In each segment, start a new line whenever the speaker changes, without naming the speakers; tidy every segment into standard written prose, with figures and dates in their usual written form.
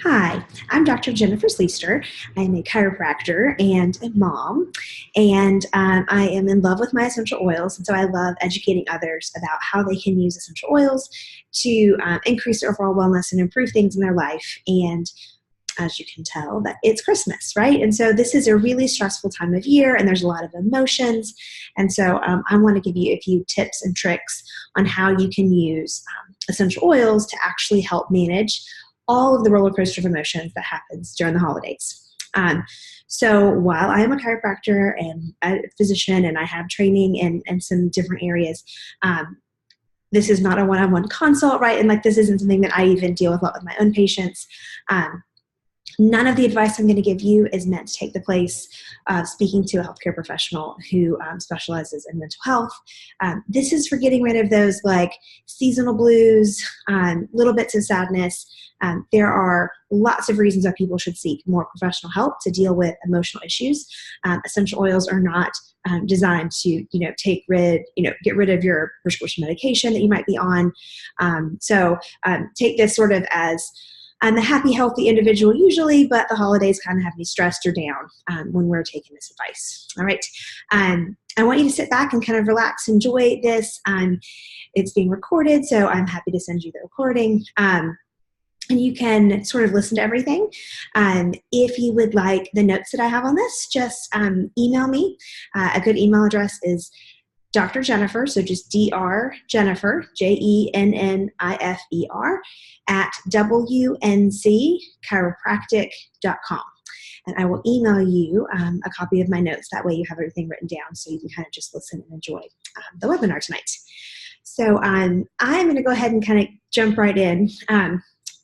Hi, I'm Dr. Jennifer Sleester. I'm a chiropractor and a mom, and I am in love with my essential oils. And so I love educating others about how they can use essential oils to increase their overall wellness and improve things in their life. And as you can tell, that it's Christmas, right? And so this is a really stressful time of year, and there's a lot of emotions. And so I want to give you a few tips and tricks on how you can use essential oils to actually help manage all of the roller coaster of emotions that happens during the holidays. So while I am a chiropractor and a physician, and I have training in some different areas, this is not a one-on-one consult, right? And like this isn't something that I even deal with a lot with my own patients. None of the advice I'm going to give you is meant to take the place of speaking to a healthcare professional who specializes in mental health. This is for getting rid of those like seasonal blues, little bits of sadness. There are lots of reasons that people should seek more professional help to deal with emotional issues. Essential oils are not designed to, get rid of your prescription medication that you might be on. So take this sort of as I'm a happy, healthy individual usually, but the holidays kind of have me stressed or down when we're taking this advice. All right. I want you to sit back and kind of relax, enjoy this. It's being recorded, so I'm happy to send you the recording. And you can sort of listen to everything. If you would like the notes that I have on this, just email me. A good email address is Dr. Jennifer, so just Dr. Jennifer, Jennifer, at wncchiropractic.com. And I will email you a copy of my notes. That way you have everything written down so you can kind of just listen and enjoy the webinar tonight. So I'm going to go ahead and kind of jump right in.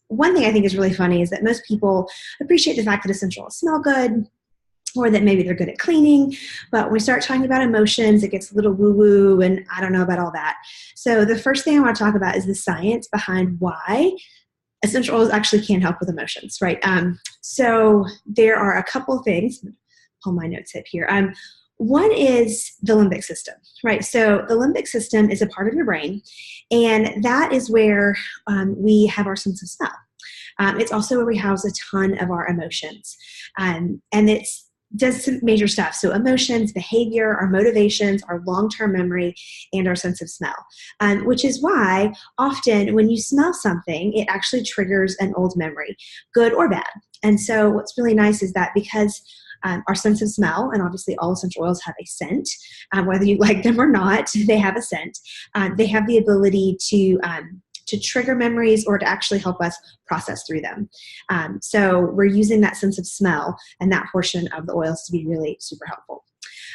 One thing I think is really funny is that most people appreciate the fact that essential oils smell good, or that maybe they're good at cleaning, but when we start talking about emotions, it gets a little woo-woo, and I don't know about all that. So the first thing I want to talk about is the science behind why essential oils actually can help with emotions, right? So there are a couple things. Pull my notes up here. One is the limbic system, right? So the limbic system is a part of your brain, and that is where we have our sense of smell. It's also where we house a ton of our emotions, and does some major stuff. So emotions, behavior, our motivations, our long-term memory, and our sense of smell, which is why often when you smell something, it actually triggers an old memory, good or bad. And so what's really nice is that because our sense of smell, and obviously all essential oils have a scent, whether you like them or not, they have a scent. They have the ability to trigger memories or to actually help us process through them. So we're using that sense of smell and that portion of the oils to be really super helpful.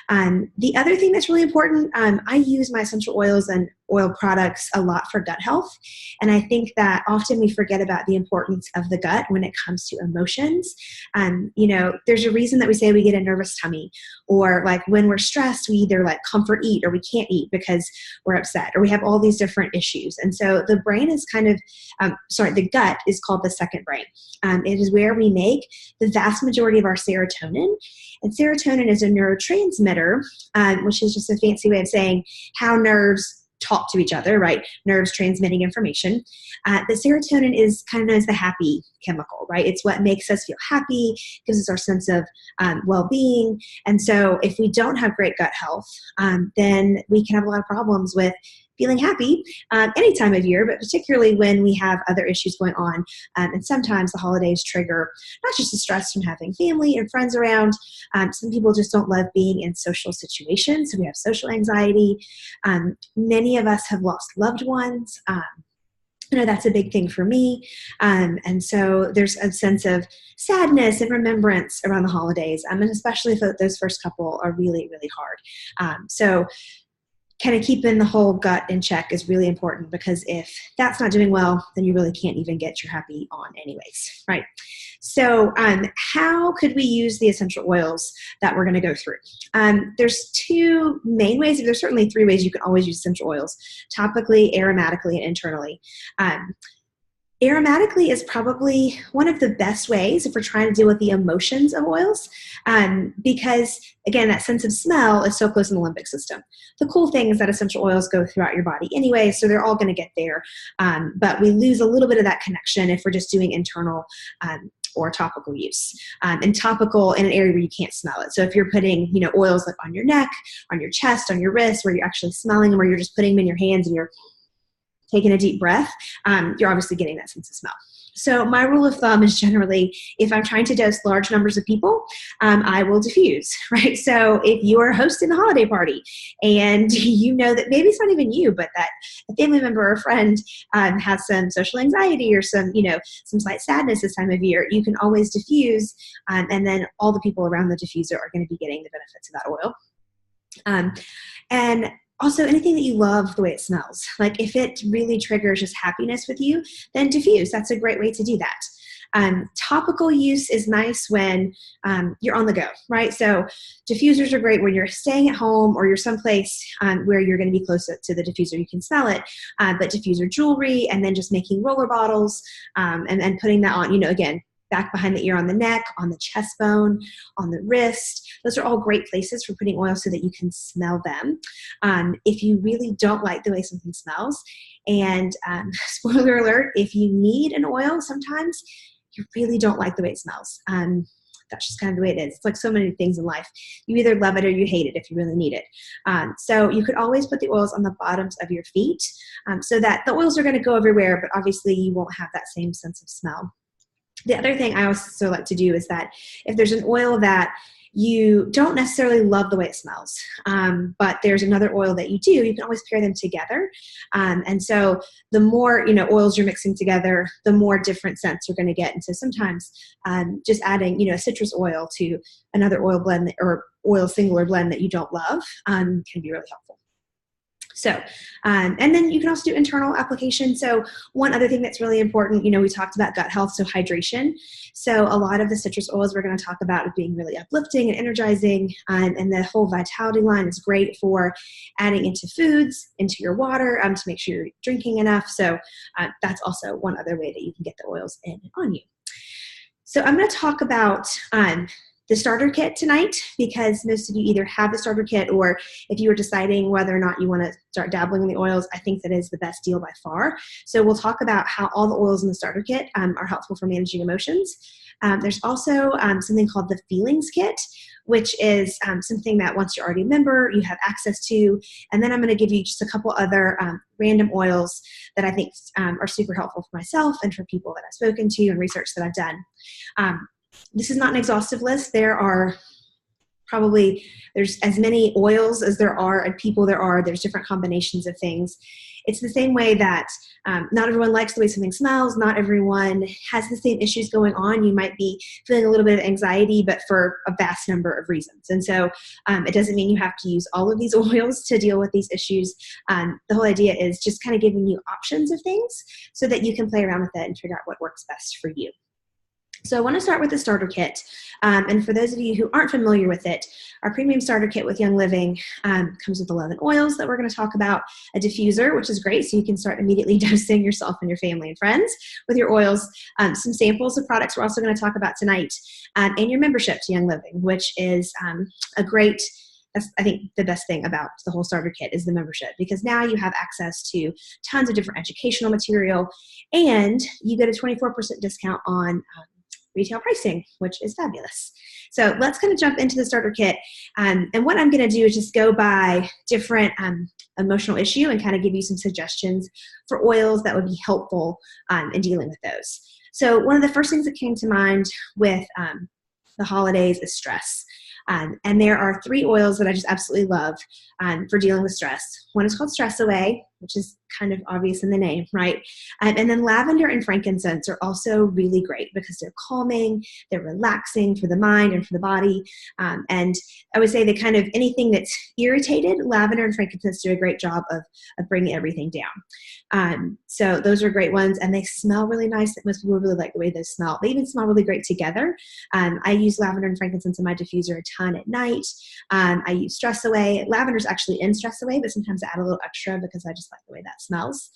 The other thing that's really important, I use my essential oils and oil products a lot for gut health. And I think that often we forget about the importance of the gut when it comes to emotions. There's a reason that we say we get a nervous tummy, or like when we're stressed, we either like comfort eat or we can't eat because we're upset, or we have all these different issues. And so the brain is the gut is called the second brain. It is where we make the vast majority of our serotonin. And serotonin is a neurotransmitter, which is just a fancy way of saying how nerves talk to each other, right? Nerves transmitting information. The serotonin is kind of known as the happy chemical, right? It's what makes us feel happy, gives us our sense of well-being. And so if we don't have great gut health, then we can have a lot of problems with feeling happy any time of year, but particularly when we have other issues going on. And sometimes the holidays trigger not just the stress from having family and friends around. Some people just don't love being in social situations. So we have social anxiety. Many of us have lost loved ones. That's a big thing for me. And so there's a sense of sadness and remembrance around the holidays. And especially if those first couple are really, really hard. So kind of keeping the whole gut in check is really important, because if that's not doing well, then you really can't even get your happy on anyways, right? So how could we use the essential oils that we're going to go through? There's two main ways. There's certainly three ways you can always use essential oils: topically, aromatically, and internally. Aromatically is probably one of the best ways if we're trying to deal with the emotions of oils, because, again, that sense of smell is so close in the limbic system. The cool thing is that essential oils go throughout your body anyway, so they're all going to get there, but we lose a little bit of that connection if we're just doing internal or topical use. And topical in an area where you can't smell it. So if you're putting, oils like on your neck, on your chest, on your wrist, where you're actually smelling them, or you're just putting them in your hands and you're taking a deep breath, you're obviously getting that sense of smell. So my rule of thumb is generally, if I'm trying to dose large numbers of people, I will diffuse, right? So if you're hosting a holiday party and you know that maybe it's not even you, but that a family member or a friend has some social anxiety or some slight sadness this time of year, you can always diffuse, and then all the people around the diffuser are going to be getting the benefits of that oil. And also, anything that you love the way it smells. Like if it really triggers just happiness with you, then diffuse. That's a great way to do that. Topical use is nice when you're on the go, right? So diffusers are great when you're staying at home or you're someplace where you're going to be close to the diffuser. You can smell it, but diffuser jewelry, and then just making roller bottles and putting that on, again, back behind the ear, on the neck, on the chest bone, on the wrist. Those are all great places for putting oil so that you can smell them. If you really don't like the way something smells, and spoiler alert, if you need an oil, sometimes you really don't like the way it smells. That's just kind of the way it is. It's like so many things in life. You either love it or you hate it if you really need it. So you could always put the oils on the bottoms of your feet so that the oils are going to go everywhere, but obviously you won't have that same sense of smell. The other thing I also like to do is that if there's an oil that you don't necessarily love the way it smells, but there's another oil that you do, you can always pair them together. And so the more, oils you're mixing together, the more different scents you're going to get. And so sometimes just adding, a citrus oil to another oil blend or oil singular blend that you don't love can be really helpful. So, and then you can also do internal application. So one other thing that's really important, we talked about gut health, so hydration. So a lot of the citrus oils we're going to talk about are being really uplifting and energizing, and the whole vitality line is great for adding into foods, into your water, to make sure you're drinking enough. So that's also one other way that you can get the oils in and on you. So I'm going to talk about the starter kit tonight, because most of you either have the starter kit, or if you are deciding whether or not you want to start dabbling in the oils, I think that is the best deal by far. So we'll talk about how all the oils in the starter kit are helpful for managing emotions. There's also something called the feelings kit, which is something that once you're already a member, you have access to. And then I'm going to give you just a couple other random oils that I think are super helpful for myself and for people that I've spoken to and research that I've done. This is not an exhaustive list. There's as many oils as there are and people there's different combinations of things. It's the same way that not everyone likes the way something smells. Not everyone has the same issues going on. You might be feeling a little bit of anxiety, but for a vast number of reasons. And so it doesn't mean you have to use all of these oils to deal with these issues. The whole idea is just kind of giving you options of things so that you can play around with it and figure out what works best for you. So I want to start with the starter kit. And for those of you who aren't familiar with it, our premium starter kit with Young Living comes with 11 oils that we're going to talk about, a diffuser, which is great, so you can start immediately dosing yourself and your family and friends with your oils, some samples of products we're also going to talk about tonight, and your membership to Young Living, which is that's, I think, the best thing about the whole starter kit is the membership, because now you have access to tons of different educational material, and you get a 24% discount on retail pricing, which is fabulous. So let's kind of jump into the starter kit. And what I'm going to do is just go by different emotional issue and kind of give you some suggestions for oils that would be helpful in dealing with those. So one of the first things that came to mind with the holidays is stress. And there are 3 oils that I just absolutely love for dealing with stress. One is called Stress Away, which is kind of obvious in the name, right? And then lavender and frankincense are also really great because they're calming, they're relaxing for the mind and for the body. And I would say that kind of anything that's irritated, lavender and frankincense do a great job of bringing everything down. So those are great ones, and they smell really nice. Most people really like the way they smell. They even smell really great together. I use lavender and frankincense in my diffuser a ton at night. I use Stress Away. Lavender's actually in Stress Away, but sometimes I add a little extra because I just like the way that smells.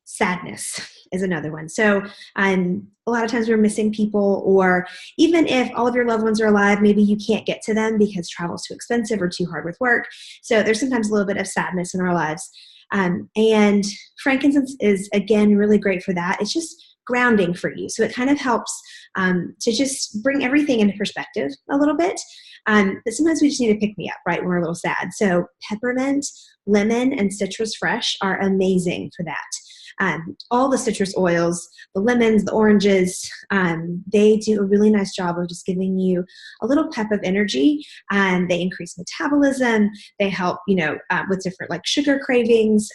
sadness is another one. So a lot of times we're missing people, or even if all of your loved ones are alive, maybe you can't get to them because travel's too expensive or too hard with work. So there's sometimes a little bit of sadness in our lives. And frankincense is, again, really great for that. It's just grounding for you. So it kind of helps to just bring everything into perspective a little bit. But sometimes we just need to pick me up, right, when we're a little sad. So peppermint, lemon, and citrus fresh are amazing for that. All the citrus oils, the lemons, the oranges, they do a really nice job of just giving you a little pep of energy. They increase metabolism. They help, with different like sugar cravings.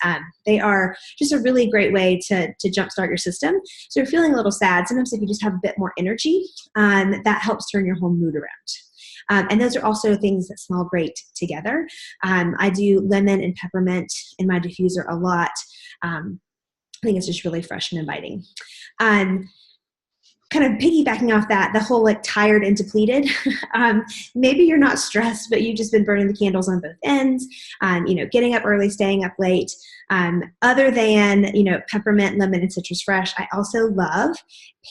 They are just a really great way to jumpstart your system. So you're feeling a little sad. Sometimes if you just have a bit more energy, that helps turn your whole mood around. And those are also things that smell great together. I do lemon and peppermint in my diffuser a lot. I think it's just really fresh and inviting. Kind of piggybacking off that, the whole like tired and depleted. Maybe you're not stressed, but you've just been burning the candles on both ends. Getting up early, staying up late. Other than peppermint, lemon, and citrus fresh, I also love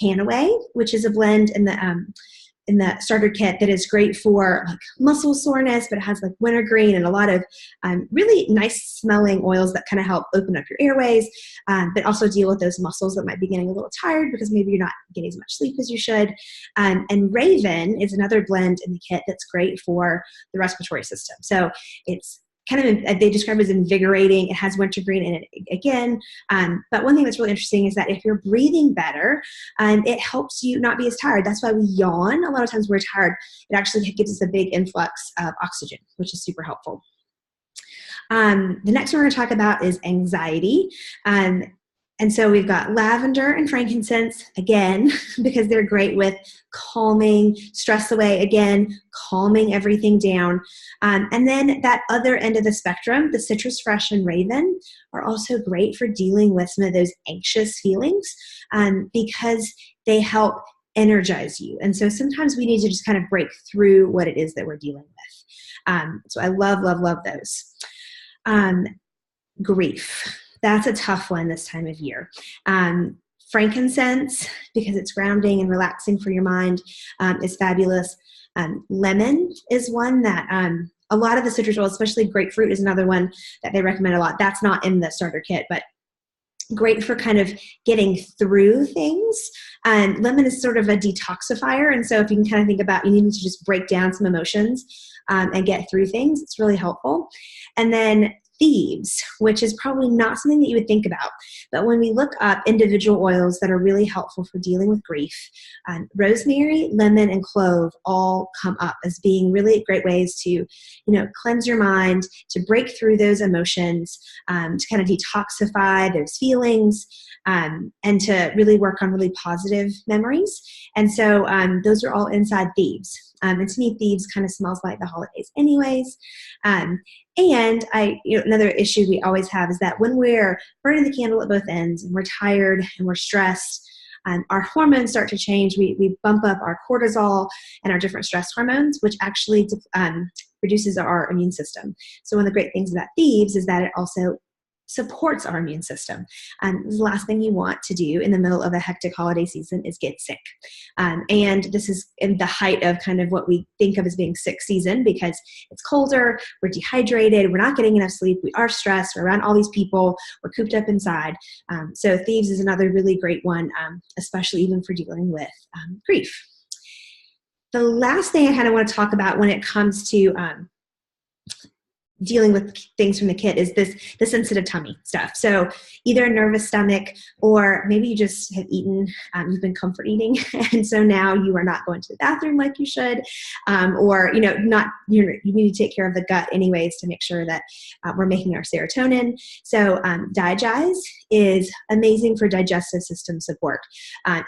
Panaway, which is a blend in the starter kit that is great for like muscle soreness, but it has like wintergreen and a lot of really nice smelling oils that kind of help open up your airways, but also deal with those muscles that might be getting a little tired because maybe you're not getting as much sleep as you should. And Raven is another blend in the kit that's great for the respiratory system. So it's kind of, they describe it as invigorating. It has wintergreen in it again. But one thing that's really interesting is that if you're breathing better, it helps you not be as tired. That's why we yawn. A lot of times we're tired. It actually gives us a big influx of oxygen, which is super helpful. The next one we're going to talk about is anxiety. And so we've got lavender and frankincense, again, because they're great with calming stress away, again, calming everything down. And then that other end of the spectrum, the citrus fresh and raven, are also great for dealing with some of those anxious feelings because they help energize you. And so sometimes we need to just kind of break through what it is that we're dealing with. So I love, love, love those. Grief. That's a tough one this time of year. Frankincense, because it's grounding and relaxing for your mind, is fabulous. Lemon is one that a lot of the citrus oils, especially grapefruit, is another one that they recommend a lot. That's not in the starter kit, but great for kind of getting through things. Lemon is sort of a detoxifier, and so if you can kind of think about you need to just break down some emotions and get through things, it's really helpful. And then thieves, which is probably not something that you would think about. But when we look up individual oils that are really helpful for dealing with grief, rosemary, lemon, and clove all come up as being really great ways to, cleanse your mind, to break through those emotions, to kind of detoxify those feelings, and to really work on really positive memories. And so those are all inside thieves. And to me, thieves kind of smells like the holidays anyways. And another issue we always have is that when we're burning the candle at both ends and we're tired and we're stressed, our hormones start to change. We bump up our cortisol and our different stress hormones, which actually reduces our immune system. So one of the great things about thieves is that it also supports our immune system. The last thing you want to do in the middle of a hectic holiday season is get sick. And this is in the height of kind of what we think of as being sick season because it's colder, we're dehydrated, we're not getting enough sleep, we are stressed, we're around all these people, we're cooped up inside. So thieves is another really great one, especially even for dealing with grief. The last thing I kind of want to talk about when it comes to dealing with things from the kit is the sensitive tummy stuff. So either a nervous stomach, or maybe you just have eaten, you've been comfort eating, and so now you are not going to the bathroom like you should, or you need to take care of the gut anyways to make sure that we're making our serotonin. So Digize is amazing for digestive system support.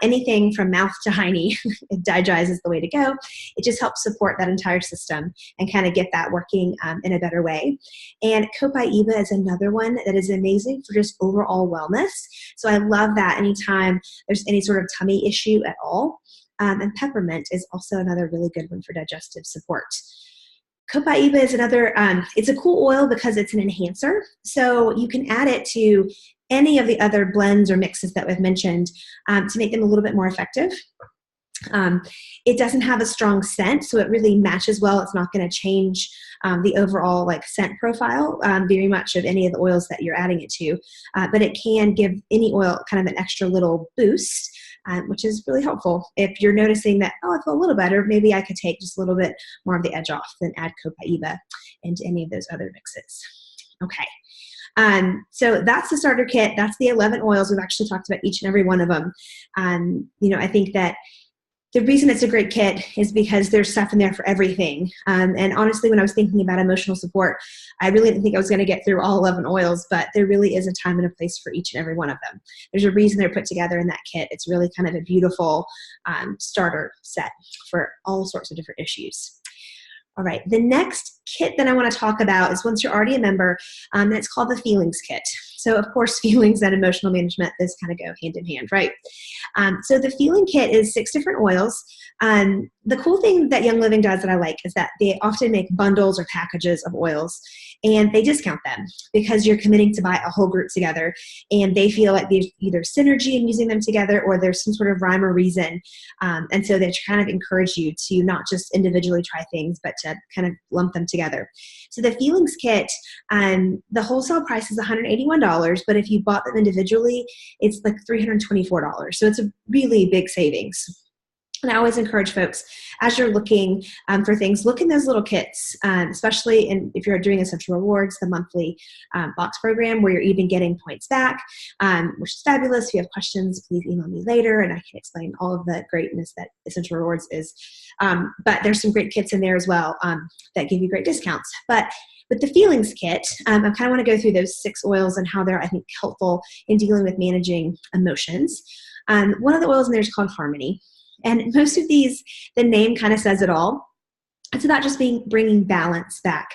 Anything from mouth to hiney, Digize is the way to go. It just helps support that entire system and kind of get that working in a better way. And Copaiba is another one that is amazing for just overall wellness. So I love that anytime there's any sort of tummy issue at all. And peppermint is also another really good one for digestive support. Copaiba is another, it's a cool oil because it's an enhancer. So you can add it to any of the other blends or mixes that we've mentioned to make them a little bit more effective. It doesn't have a strong scent, so it really matches well. It's not going to change the overall like scent profile very much of any of the oils that you're adding it to, but it can give any oil kind of an extra little boost, which is really helpful. If you're noticing that, oh, I feel a little better, maybe I could take just a little bit more of the edge off than add Copaiba into any of those other mixes. Okay. So that's the starter kit. That's the 11 oils. We've actually talked about each and every one of them. I think that the reason it's a great kit is because there's stuff in there for everything. And honestly, when I was thinking about emotional support, I really didn't think I was going to get through all 11 oils, but there really is a time and a place for each and every one of them. There's a reason they're put together in that kit. It's really kind of a beautiful starter set for all sorts of different issues. All right, the next kit that I want to talk about is once you're already a member, and it's called the Feelings Kit. So of course, feelings and emotional management, those kind of go hand in hand, right? So the Feeling Kit is 6 different oils. The cool thing that Young Living does that I like is that they often make bundles or packages of oils, and they discount them because you're committing to buy a whole group together, and they feel like there's either synergy in using them together or there's some sort of rhyme or reason. And so they kind of encourage you to not just individually try things, but to kind of lump them together. So the Feelings Kit, the wholesale price is $181, but if you bought them individually, it's like $324. So it's a really big savings. And I always encourage folks, as you're looking for things, look in those little kits, especially if you're doing Essential Rewards, the monthly box program where you're even getting points back, which is fabulous. If you have questions, please email me later, and I can explain all of the greatness that Essential Rewards is. But there's some great kits in there as well that give you great discounts. But with the Feelings Kit, I kind of want to go through those 6 oils and how they're, I think, helpful in dealing with managing emotions. One of the oils in there is called Harmony. And most of these, the name kind of says it all. It's about just bringing balance back.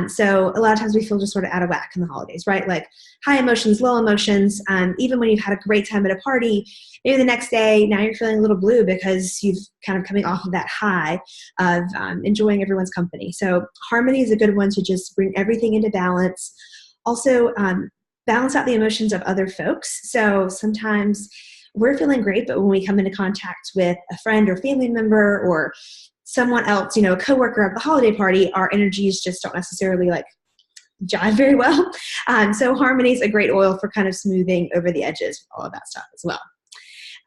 So a lot of times we feel just sort of out of whack in the holidays, right? Like high emotions, low emotions. Even when you've had a great time at a party, maybe the next day, now you're feeling a little blue because you've kind of coming off of that high of enjoying everyone's company. So Harmony is a good one to just bring everything into balance. Also, balance out the emotions of other folks. So sometimes we're feeling great, but when we come into contact with a friend or family member or someone else, a coworker at the holiday party, our energies just don't necessarily like jive very well. So Harmony is a great oil for kind of smoothing over the edges with all of that stuff as well.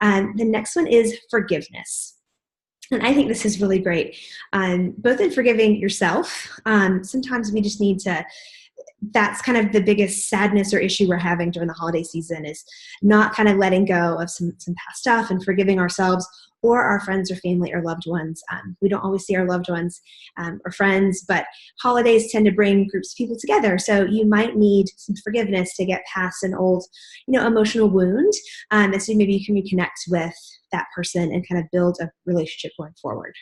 The next one is Forgiveness. And I think this is really great, both in forgiving yourself. Sometimes we just need to, that's kind of the biggest sadness or issue we're having during the holiday season, is not kind of letting go of some past stuff and forgiving ourselves or our friends or family or loved ones. We don't always see our loved ones or friends, but holidays tend to bring groups of people together. So you might need some forgiveness to get past an old, emotional wound. And so maybe you can reconnect with that person and kind of build a relationship going forward.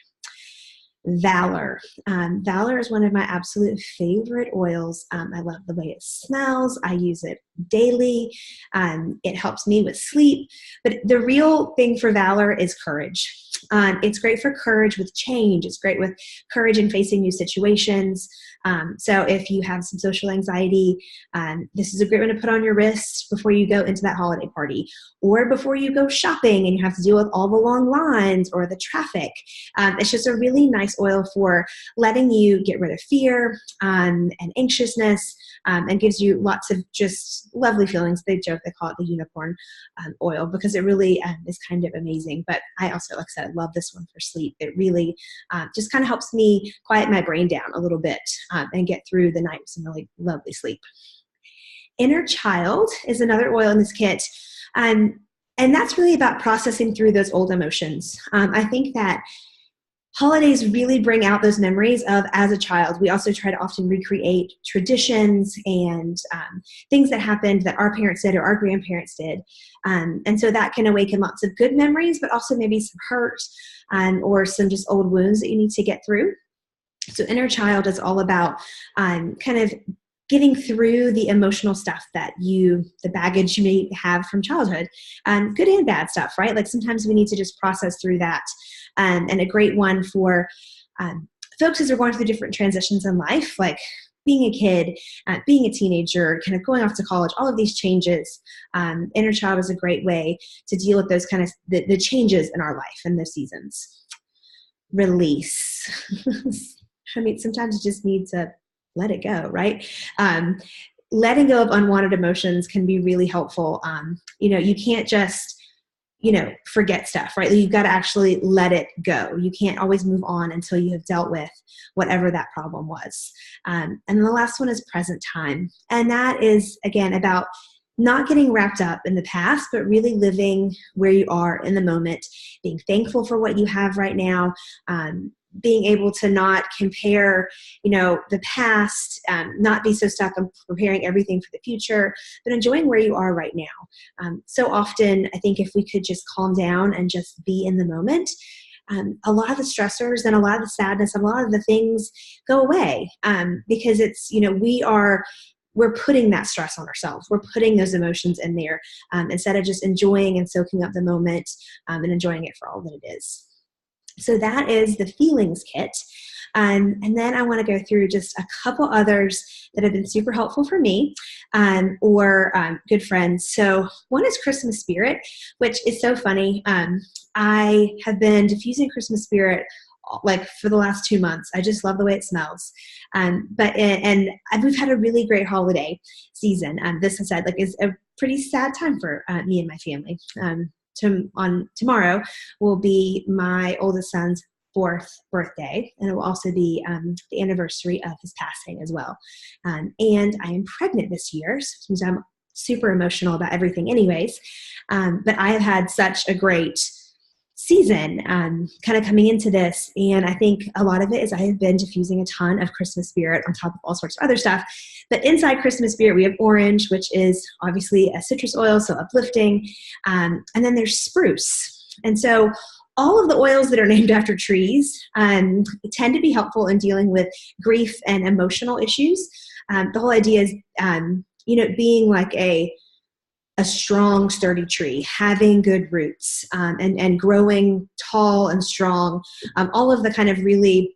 Valor. Valor is one of my absolute favorite oils. I love the way it smells. I use it daily. It helps me with sleep. But the real thing for Valor is courage. It's great for courage with change. It's great with courage in facing new situations. So if you have some social anxiety, this is a great one to put on your wrist before you go into that holiday party, or before you go shopping and you have to deal with all the long lines or the traffic. It's just a really nice oil for letting you get rid of fear and anxiousness, and gives you lots of just lovely feelings. They call it the unicorn oil, because it really is kind of amazing. But I also, like I said, I love this one for sleep. It really just kind of helps me quiet my brain down a little bit and get through the night with some really lovely sleep. Inner Child is another oil in this kit. And that's really about processing through those old emotions. I think that holidays really bring out those memories of as a child. We also try to often recreate traditions and things that happened that our parents did or our grandparents did. And so that can awaken lots of good memories, but also maybe some hurt or some just old wounds that you need to get through. So Inner Child is all about kind of getting through the emotional stuff the baggage you may have from childhood, good and bad stuff, right? Like sometimes we need to just process through that. And a great one for folks as they're going through different transitions in life, like being a kid, being a teenager, kind of going off to college, all of these changes. Inner child is a great way to deal with those kind of the changes in our life and the seasons. Release. I mean, sometimes you just need to let it go, right? Letting go of unwanted emotions can be really helpful. You can't just, forget stuff, right? You've got to actually let it go. You can't always move on until you have dealt with whatever that problem was. And then the last one is present time. And that is, again, about not getting wrapped up in the past, but really living where you are in the moment, being thankful for what you have right now, being able to not compare, the past, not be so stuck on preparing everything for the future, but enjoying where you are right now. So often, I think if we could just calm down and just be in the moment, a lot of the stressors and a lot of the sadness and a lot of the things go away, because it's, we're putting that stress on ourselves. We're putting those emotions in there, instead of just enjoying and soaking up the moment, and enjoying it for all that it is. So that is the feelings kit. And then I want to go through just a couple others that have been super helpful for me, or good friends. So one is Christmas Spirit, which is so funny. I have been diffusing Christmas Spirit like for the last 2 months. I just love the way it smells. But we've had a really great holiday season. This, I said, is a pretty sad time for me and my family. Tomorrow will be my oldest son's 4th birthday, and it will also be the anniversary of his passing as well. And I am pregnant this year, so I'm super emotional about everything anyways. But I have had such a great season kind of coming into this, and I think a lot of it is I have been diffusing a ton of Christmas Spirit on top of all sorts of other stuff. But inside Christmas Spirit, we have orange, which is obviously a citrus oil, so uplifting, and then there's spruce. And so all of the oils that are named after trees tend to be helpful in dealing with grief and emotional issues. The whole idea is, being like a strong, sturdy tree, having good roots, and growing tall and strong. All of the kind of really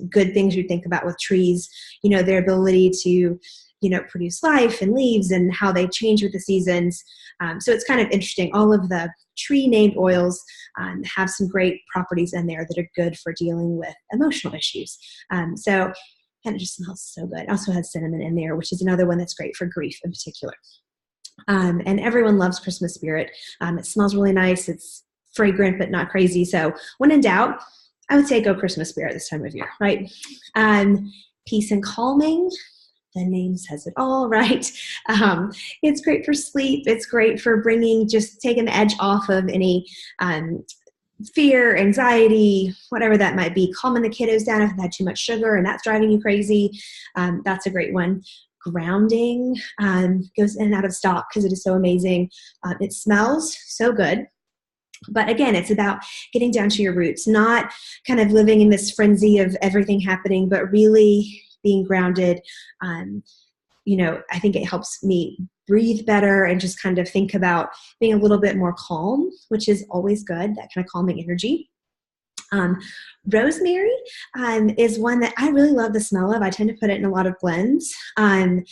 good things you think about with trees, their ability to, produce life and leaves and how they change with the seasons. So it's kind of interesting. All of the tree named oils have some great properties in there that are good for dealing with emotional issues. So and it just smells so good. It also has cinnamon in there, which is another one that's great for grief in particular. And everyone loves Christmas Spirit. It smells really nice. It's fragrant, but not crazy. So when in doubt, I would say go Christmas Spirit this time of year, right? Peace and calming. The name says it all, right? It's great for sleep. It's great for taking the edge off of any fear, anxiety, whatever that might be. Calming the kiddos down if they've had too much sugar and that's driving you crazy. That's a great one. Grounding goes in and out of stock because it is so amazing. It smells so good. But again, it's about getting down to your roots, not kind of living in this frenzy of everything happening, but really being grounded. I think it helps me breathe better and just kind of think about being a little bit more calm, which is always good, that kind of calming energy. Rosemary is one that I really love the smell of. I tend to put it in a lot of blends. And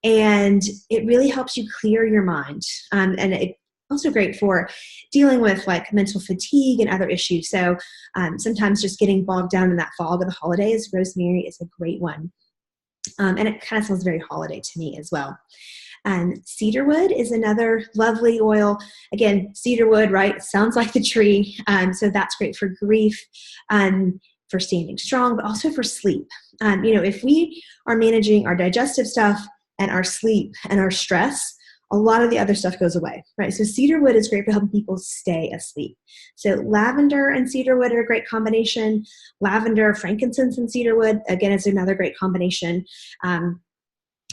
it really helps you clear your mind. And it's also great for dealing with like mental fatigue and other issues. So sometimes just getting bogged down in that fog of the holidays, rosemary is a great one. And it kind of smells very holiday to me as well. Cedarwood is another lovely oil. Again, cedarwood, right? Sounds like the tree. So that's great for grief, for standing strong, but also for sleep. If we are managing our digestive stuff and our sleep and our stress, a lot of the other stuff goes away, right? So cedarwood is great for helping people stay asleep. So lavender and cedarwood are a great combination. Lavender, frankincense, and cedarwood, again, is another great combination.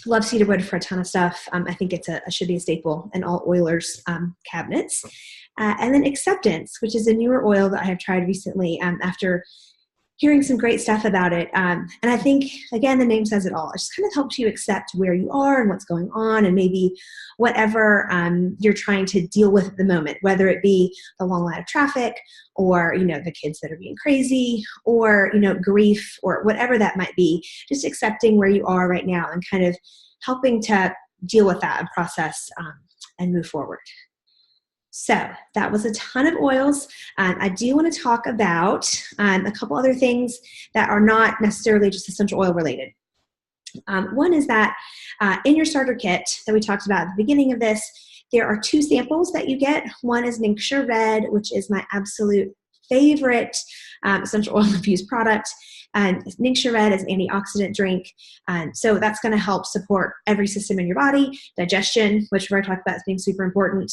Love cedarwood for a ton of stuff. I think it should be a staple in all oilers' cabinets. And then acceptance, which is a newer oil that I have tried recently after hearing some great stuff about it. And I think, again, the name says it all. It just kind of helps you accept where you are and what's going on, and maybe whatever you're trying to deal with at the moment, whether it be the long line of traffic, or, the kids that are being crazy, or, grief, or whatever that might be. Just accepting where you are right now and kind of helping to deal with that and process and move forward. So that was a ton of oils. I do want to talk about a couple other things that are not necessarily just essential oil related. One is that in your starter kit that we talked about at the beginning of this, there are 2 samples that you get. One is Ningxia Red, which is my absolute favorite essential oil infused product. And Ningxia Red is an antioxidant drink. So that's going to help support every system in your body, digestion, which we've already talked about as being super important,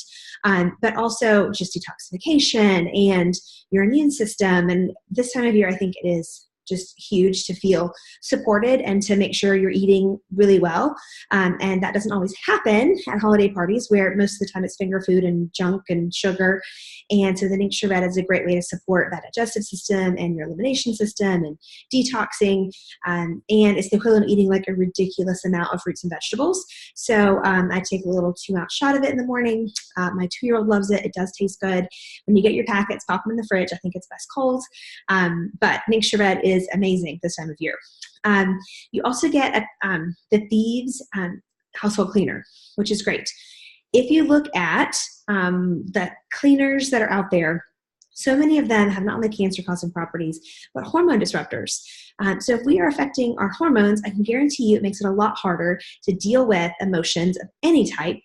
but also just detoxification and your immune system. And this time of year, I think it is just huge to feel supported and to make sure you're eating really well. And that doesn't always happen at holiday parties, where most of the time it's finger food and junk and sugar. And so the Ningxia Red is a great way to support that digestive system and your elimination system and detoxing. And it's the equivalent of eating like a ridiculous amount of fruits and vegetables. So I take a little 2-ounce shot of it in the morning. My 2-year-old loves it. It does taste good. When you get your packets, pop them in the fridge. I think it's best cold. But Ningxia Red is amazing this time of year. You also get the Thieves household cleaner, which is great. If you look at the cleaners that are out there, so many of them have not only cancer-causing properties, but hormone disruptors. So if we are affecting our hormones, I can guarantee you it makes it a lot harder to deal with emotions of any type,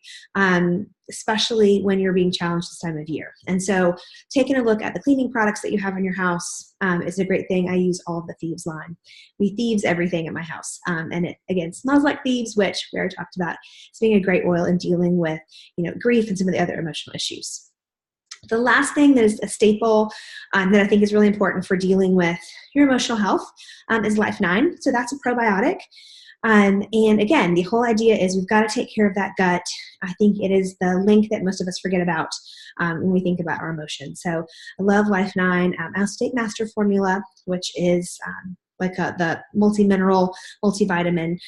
especially when you're being challenged this time of year. And so taking a look at the cleaning products that you have in your house is a great thing. I use all of the Thieves line. We Thieves everything at my house. And it, again, smells like Thieves, which we already talked about. It's being a great oil in dealing with, grief and some of the other emotional issues. The last thing that is a staple that I think is really important for dealing with your emotional health is Life 9. So that's a probiotic. And again, the whole idea is we've got to take care of that gut. I think it is the link that most of us forget about when we think about our emotions. So I love Life 9. I also take Master Formula, which is the multi-mineral, multivitamin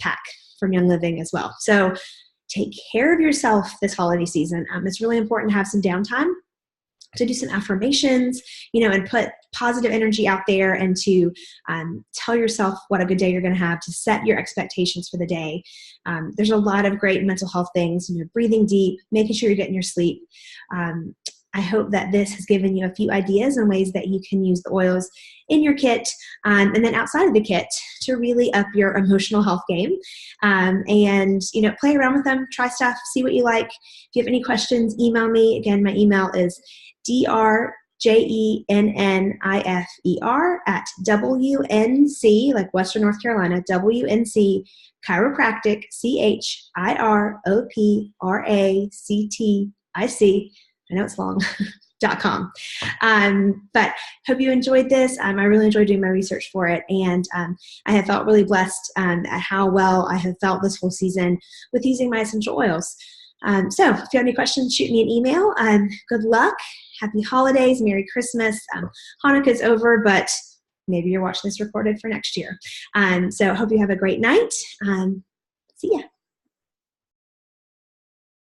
pack from Young Living as well. So take care of yourself this holiday season. It's really important to have some downtime to do some affirmations, and put positive energy out there, and to tell yourself what a good day you're going to have, to set your expectations for the day. There's a lot of great mental health things, breathing deep, making sure you're getting your sleep. I hope that this has given you a few ideas and ways that you can use the oils in your kit, and then outside of the kit, to really up your emotional health game. And play around with them, try stuff, see what you like. If you have any questions, email me. Again, my email is drjennifer@WNC, like Western North Carolina, WNC Chiropractic, CHIROPRACTIC. I know it's long, .com. But hope you enjoyed this. I really enjoyed doing my research for it. And I have felt really blessed at how well I have felt this whole season with using my essential oils. So if you have any questions, shoot me an email. Good luck. Happy holidays. Merry Christmas. Hanukkah's over, but maybe you're watching this recorded for next year. So hope you have a great night. See ya.